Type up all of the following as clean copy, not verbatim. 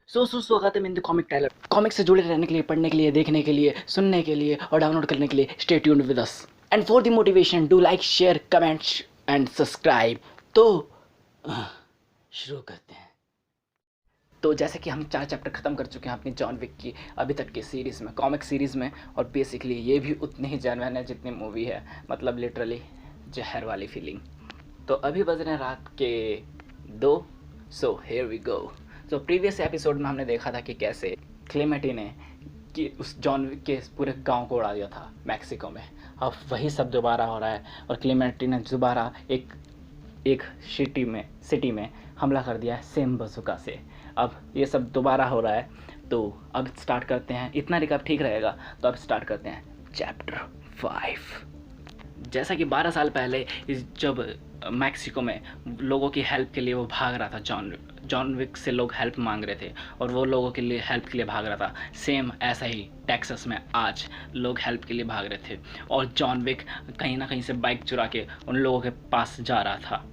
स्वागत है in the comic tailor. Comic से जुड़े रहने के लिए, पढ़ने के लिए, देखने के लिए, सुनने के लिए और डाउनलोड करने के लिए stay tuned with us. And for the motivation do like, share, comments and subscribe. तो शुरू करते हैं। तो जैसे कि हम 4 चैप्टर ख़त्म कर चुके हैं अपनी जॉन विक की अभी तक की सीरीज़ में, कॉमिक सीरीज़ में, और बेसिकली ये भी उतनी ही जेन्युइन है जितनी मूवी है, मतलब लिटरली जहर वाली फीलिंग। तो अभी बज रहे हैं रात के 2। So here we go. तो प्रीवियस एपिसोड में हमने देखा था कि कैसे क्लेमेटी ने कि उस जॉन विक के पूरे गांव को उड़ा दिया था मैक्सिको में। अब वही सब दोबारा हो रहा है और क्लेमेटी ने दोबारा एक सिटी में हमला कर दिया है सेम बंदूक से। अब ये सब दोबारा हो रहा है। तो अब स्टार्ट करते हैं, इतना रिकैप ठीक रहेगा। तो अब स्टार्ट करते हैं चैप्टर 5। जैसा कि 12 साल पहले जब मैक्सिको में लोगों की हेल्प के लिए वो भाग रहा था, जॉन विक से लोग हेल्प मांग रहे थे और वो लोगों के लिए हेल्प के लिए भाग रहा था। सेम ऐसा ही टेक्सास में आज लोग हेल्प के लिए भाग रहे थे और जॉन विक कहीं ना कहीं से बाइक चुरा के उन लोगों के पास जा रहा था।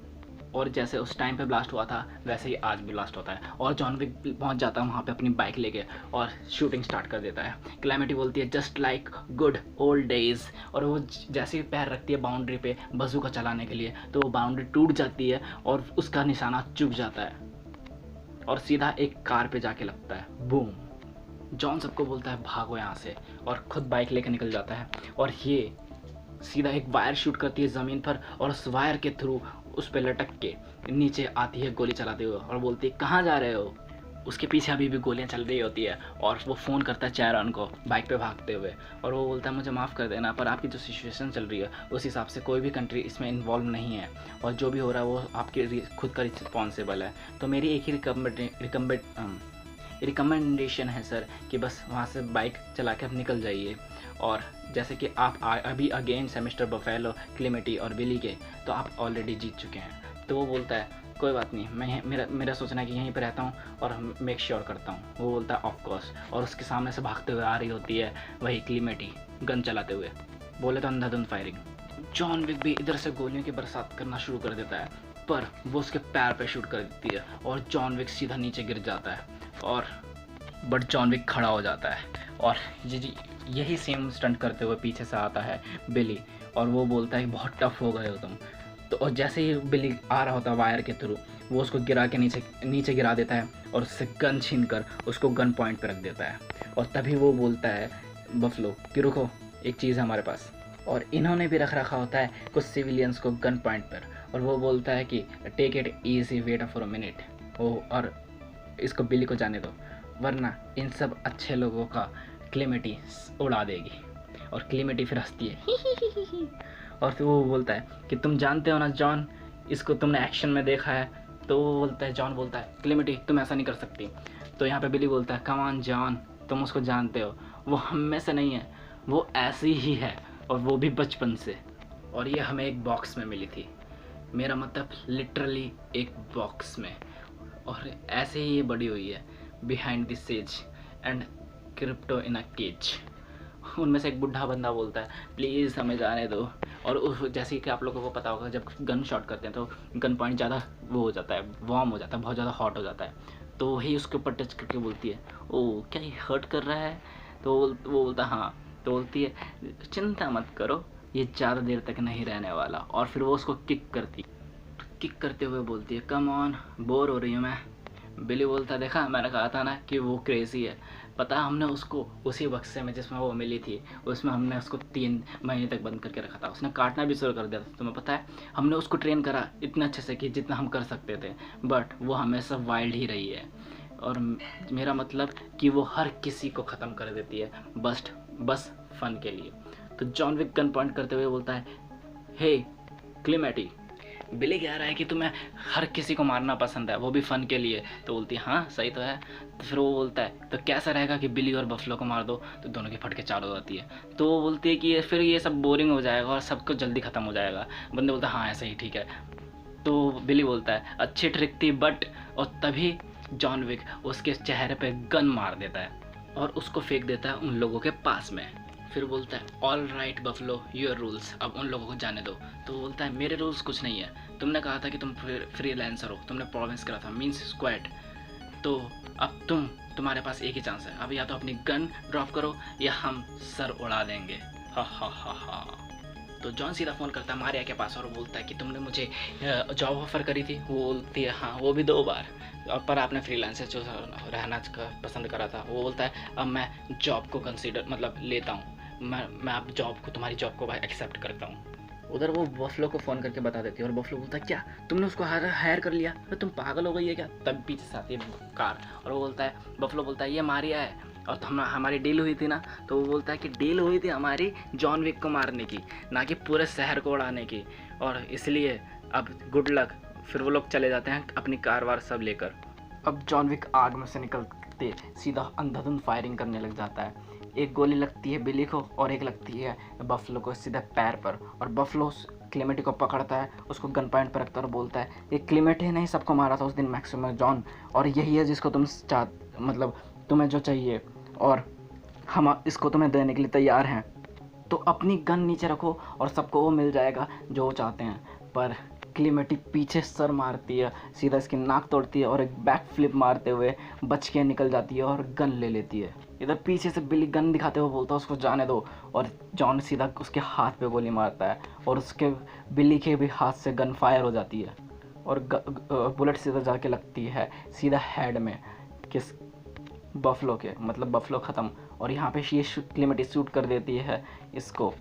और जैसे उस टाइम पे ब्लास्ट हुआ था वैसे ही आज भी ब्लास्ट होता है और जॉन विक पहुंच जाता है वहाँ पे अपनी बाइक लेके और शूटिंग स्टार्ट कर देता है। क्लैमिटी बोलती है just like good old days, और वो जैसे ही पैर रखती है बाउंड्री पे बंदूक चलाने के लिए तो वो बाउंड्री टूट जाती है और उसका निशाना चुक जाता है और सीधा एक कार पे जाके लगता है, बूम। जॉन सबको बोलता है भागो यहाँ से और खुद बाइक लेके निकल जाता है और ये सीधा एक वायर शूट करती है ज़मीन पर और उस वायर के थ्रू उस पर लटक के नीचे आती है गोली चलाते हुए और बोलती है कहाँ जा रहे हो। उसके पीछे अभी भी गोलियां चल रही होती है और वो फ़ोन करता है चैरन को बाइक पे भागते हुए और वो बोलता है मुझे माफ़ कर देना, पर आपकी जो सिचुएशन चल रही है उस हिसाब से कोई भी कंट्री इसमें इन्वॉल्व नहीं है और जो भी हो रहा है वो आपके खुद का रिस्पॉन्सिबल है। तो मेरी एक ही रिकमेंडेशन है सर कि बस वहाँ से बाइक चला के आप निकल जाइए। और जैसे कि आप अभी अगेन सेमिस्टर बफेलो, क्लेमेटी और बिली के, तो आप ऑलरेडी जीत चुके हैं। तो वो बोलता है कोई बात नहीं, मैं मेरा सोचना है कि यहीं पर रहता हूँ और मेक श्योर करता हूँ। वो बोलता है ऑफ कोर्स, और उसके सामने से भागते हुए आ रही होती है वही क्लेमेटी गन चलाते हुए, बोले तो अंधाधुंध फायरिंग। जॉन विक भी इधर से गोलियों की बरसात करना शुरू कर देता है पर वो उसके पैर पे शूट कर देती है और जॉन विक सीधा नीचे गिर जाता है और बट जॉन विक खड़ा हो जाता है और यही सेम स्टंट करते हुए पीछे से आता है बिली और वो बोलता है बहुत टफ हो गए हो तुम। तो और जैसे ही बिली आ रहा होता है वायर के थ्रू, वो उसको गिरा के नीचे गिरा देता है और उससे गन छीन कर उसको गन पॉइंट पर रख देता है। और तभी वो बोलता है बफलो कि रुको, एक चीज़ है हमारे पास। और इन्होंने भी रख रखा होता है कुछ सिविलियंस को गन पॉइंट पर और वो बोलता है कि take it easy, wait for a minute, और इसको बिली को जाने दो वरना इन सब अच्छे लोगों का क्लेमेटी उड़ा देगी। और क्लेमेटी फिर हंसती है और फिर वो बोलता है कि तुम जानते हो ना जॉन, इसको तुमने एक्शन में देखा है। तो वो बोलता है, जॉन बोलता है क्लेमेटी तुम ऐसा नहीं कर सकती। तो यहाँ पे बिली बोलता है कम ऑन जॉन, तुम उसको जानते हो, वो हम में से नहीं है, वो ऐसी ही है और वो भी बचपन से। और ये हमें एक बॉक्स में मिली थी, मेरा मतलब लिटरली एक बॉक्स में, और ऐसे ही ये बड़ी हुई है behind this sage and crypto in a cage. उनमें से एक बुढ़ा बंदा बोलता है प्लीज़ हमें जाने दो। और जैसे कि आप लोगों को पता होगा जब गन शॉट करते हैं तो गन पॉइंट ज़्यादा वो हो जाता है, वार्म हो जाता है, बहुत ज़्यादा हॉट हो जाता है। तो वही उसके ऊपर टच करके बोलती है ओ क्या ये हर्ट कर रहा है। तो वो बोलता हाँ। तो बोलती है चिंता मत करो, ये ज़्यादा देर तक नहीं रहने वाला। और फिर वो उसको किक करते हुए बोलती है कम ऑन, बोर हो रही हूँ मैं। बिली बोलता देखा मैंने कहा था ना कि वो क्रेज़ी है। पता है हमने उसको उसी बक्से में जिसमें वो मिली थी उसमें हमने उसको 3 महीने तक बंद करके रखा था, उसने काटना भी शुरू कर दिया था। तुम्हें पता है हमने उसको ट्रेन करा इतने अच्छे से कि जितना हम कर सकते थे, बट वो हमेशा वाइल्ड ही रही है। और मेरा मतलब कि वो हर किसी को ख़त्म कर देती है बस फ़न के लिए। तो जॉन विक गन पॉइंट करते हुए बोलता है हे क्लेमेटी, बिली कह रहा है कि तुम्हें हर किसी को मारना पसंद है, वो भी फ़न के लिए। तो बोलती है हाँ सही तो है। तो फिर वो बोलता है तो कैसा रहेगा कि बिली और बफलो को मार दो। तो दोनों की फटके चालू हो जाती है। तो वो बोलती है कि फिर ये सब बोरिंग हो जाएगा और सब कुछ जल्दी ख़त्म हो जाएगा। बंदे बोलता है हाँ ऐसा ही ठीक है। तो बिली बोलता है अच्छी ट्रिक थी बट, और तभी जॉन विक उसके चेहरे पर गन मार देता है और उसको फेंक देता है उन लोगों के पास में। फिर बोलता है all right buffalo your rules, अब उन लोगों को जाने दो। तो बोलता है मेरे रूल्स कुछ नहीं है, तुमने कहा था कि तुम फ्रीलांसर हो, तुमने प्रोविंस करा था मीन्स स्क्वाड, तो अब तुम तुम्हारे पास एक ही चांस है, अब या तो अपनी गन ड्रॉप करो या हम सर उड़ा देंगे। हा हा हा हा। तो जॉन सीधा फ़ोन करता है मारिया के पास और बोलता है कि तुमने मुझे जॉब ऑफ़र करी थी। वो बोलती है हाँ, वो भी 2 बार, और पर आपने फ्रीलांसर जो रहना पसंद करा था। वो बोलता है अब मैं जॉब को कंसीडर मतलब लेता हूँ, मैं अब जॉब को, तुम्हारी जॉब को एक्सेप्ट करता हूँ। उधर वो बफलो को फ़ोन करके बता देती है और बफलो बोलता है क्या तुमने उसको हायर कर लिया, तो तुम पागल हो गई है क्या। तब पीछे से आती है कार और वो बोलता है, बफलो बोलता है ये मारिया है और तो हमारी डील हुई थी ना। तो वो बोलता है कि डील हुई थी हमारी जॉन विक को मारने की, ना कि पूरे शहर को उड़ाने की, और इसलिए अब गुड लक। फिर वो लोग चले जाते हैं अपनी कार वार सब लेकर। अब जॉन विक आग में से निकलते सीधा अंधाधुंध फायरिंग करने लग जाता है। एक गोली लगती है बिली को और एक लगती है बफलो को सीधा पैर पर, और बफलो क्लेमेटी को पकड़ता है, उसको गन पॉइंट पर रखता है और बोलता है ये क्लेमेटी ने ही सबको मारा था उस दिन मैक्सिमम जॉन, और यही है जिसको तुम मतलब तुम्हें जो चाहिए, और हम इसको तुम्हें देने के लिए तैयार हैं। तो अपनी गन नीचे रखो और सबको वो मिल जाएगा जो वो चाहते हैं। पर क्लेमेटी पीछे सर मारती है, सीधा इसकी नाक तोड़ती है और एक बैक फ्लिप मारते हुए बच के निकल जाती है और गन ले लेती है। इधर पीछे से बिली गन दिखाते हुए बोलता है उसको जाने दो, और जॉन सीधा उसके हाथ पे गोली मारता है और उसके बिली के भी हाथ से गन फायर हो जाती है और बुलेट सीधा जाके लगती है सीधा हेड में किस बफलो के, मतलब बफलो ख़त्म। और यहाँ पे ये क्लेमेटी शूट कर देती है इसको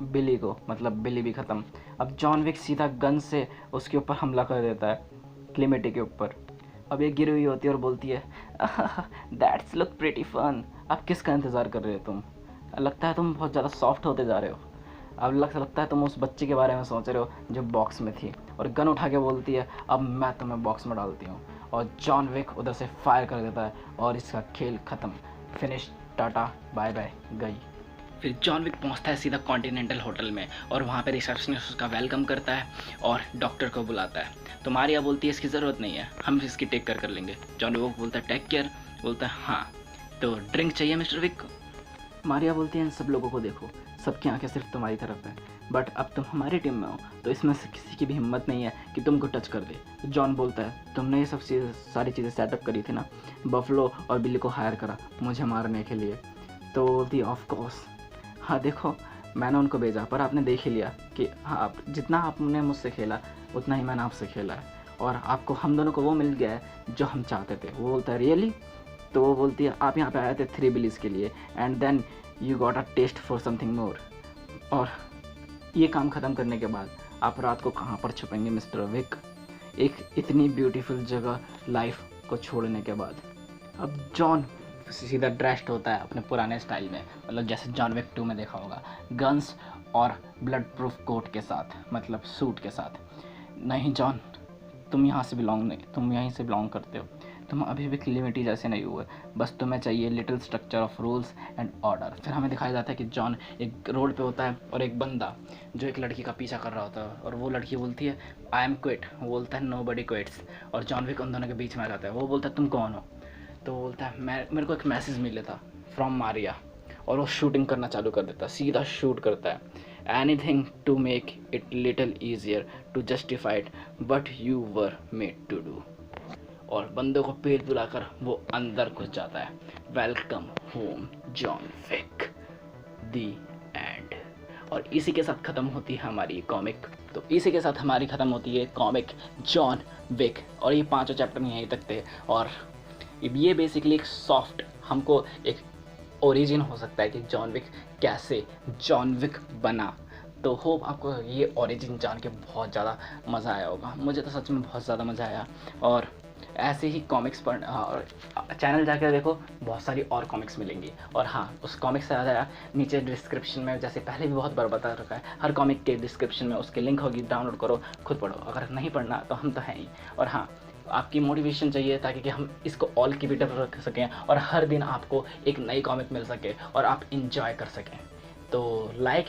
बिली को, मतलब बिली भी ख़त्म। अब जॉन विक सीधा गन से उसके ऊपर हमला कर देता है क्लेमेटी के ऊपर। अब ये गिरी हुई होती है और बोलती है दैट्स लुक प्रीटी फन। अब किसका इंतज़ार कर रहे हो तुम, लगता है तुम बहुत ज़्यादा सॉफ्ट होते जा रहे हो। अब लगता है तुम उस बच्चे के बारे में सोच रहे हो जो बॉक्स में थी, और गन उठा के बोलती है अब मैं तुम्हें बॉक्स में डालती हूँ, और जॉन विक उधर से फायर कर देता है और इसका खेल ख़त्म, फिनिश, टाटा बाय बाय गई। फिर जॉन विक पहुंचता है सीधा कॉन्टिनेंटल होटल में और वहाँ पे रिसेप्शनिस्ट उसका वेलकम करता है और डॉक्टर को बुलाता है। तो मारिया बोलती है इसकी ज़रूरत नहीं है, हम इसकी टेक केयर कर लेंगे। जॉन विक बोलता है टेक केयर, बोलता है हाँ तो ड्रिंक चाहिए मिस्टर विक। मारिया बोलती है इन सब लोगों को देखो, सबकी आंखें सिर्फ तुम्हारी तरफ है, बट अब तुम हमारी टीम में हो तो इसमें से किसी की भी हिम्मत नहीं है कि तुमको टच कर दे। तो जॉन बोलता है तुमने ये सब सारी चीज़ें सेटअप करी थी ना, बफलो और बिल्ली को हायर करा मुझे मारने के लिए। तो बोलती है ऑफ कोर्स, हाँ देखो मैंने उनको भेजा, पर आपने देख ही लिया कि हाँ आप जितना आपने मुझसे खेला उतना ही मैंने आपसे खेला है, और आपको हम दोनों को वो मिल गया है जो हम चाहते थे। वो बोलता है रियली। तो वो बोलती है आप यहाँ पे आए थे 3 बिलीज के लिए and then you got a test for something more, और ये काम ख़त्म करने के बाद आप रात को कहाँ पर छुपेंगे मिस्टर विक, एक इतनी ब्यूटीफुल जगह लाइफ को छोड़ने के बाद। अब जॉन सीधा ड्रेस्ड होता है अपने पुराने स्टाइल में, मतलब जैसे जॉन विक 2 में देखा होगा, गन्स और ब्लड प्रूफ कोट के साथ, मतलब सूट के साथ। नहीं जॉन, तुम यहाँ से बिलोंग नहीं, तुम यहीं से बिलोंग करते हो, तुम अभी भी क्लेमेटी जैसे नहीं हुए, बस तुम्हें चाहिए little structure of rules and order. फिर हमें दिखाया जाता है कि जॉन एक रोड पे होता है और एक बंदा जो एक लड़की का पीछा कर रहा होता है, और वो लड़की बोलती है आई एम क्विट, वो बोलता है नो बडी क्विट्स, और जॉन विक उन दोनों के बीच में आ जाता है। वो बोलता है तुम कौन हो, तो बोलता है मेरे को एक मैसेज मिला था फ्रॉम मारिया, और वो शूटिंग करना चालू कर देता है, सीधा शूट करता है। Anything to make it little easier to justify it but you were made to do, और बंदे को पेट बुलाकर वो अंदर घुस जाता है। Welcome home John Wick, the end. और इसी के साथ ख़त्म होती है हमारी कॉमिक। तो इसी के साथ हमारी ख़त्म होती है कॉमिक जॉन विक, और ये 5 चैप्टर यहीं तक थे। और ये बेसिकली एक सॉफ्ट, हमको एक ओरिजिन हो सकता है कि जॉन विक कैसे जॉन विक बना। तो होप आपको ये ओरिजिन जान के बहुत ज़्यादा मज़ा आया होगा। मुझे तो सच में बहुत ज़्यादा मज़ा आया, और ऐसे ही कॉमिक्स पढ़ और चैनल जाकर देखो, बहुत सारी और कॉमिक्स मिलेंगी। और हाँ, उस कॉमिक्स से याद आया, नीचे डिस्क्रिप्शन में, जैसे पहले भी बहुत बार बता रखा है, हर कॉमिक के डिस्क्रिप्शन में उसकी लिंक होगी, डाउनलोड करो, खुद पढ़ो। अगर नहीं पढ़ना तो हम तो हैं ही। और हाँ, आपकी मोटिवेशन चाहिए ताकि कि हम इसको ऑल की बीटर रख सकें और हर दिन आपको एक नई कॉमिक मिल सके और आप इंजॉय कर सकें। तो like,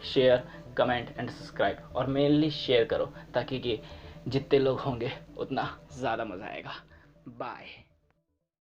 share, comment and subscribe, और मेनली शेयर करो ताकि कि जितने लोग होंगे उतना ज़्यादा मज़ा आएगा। बाय।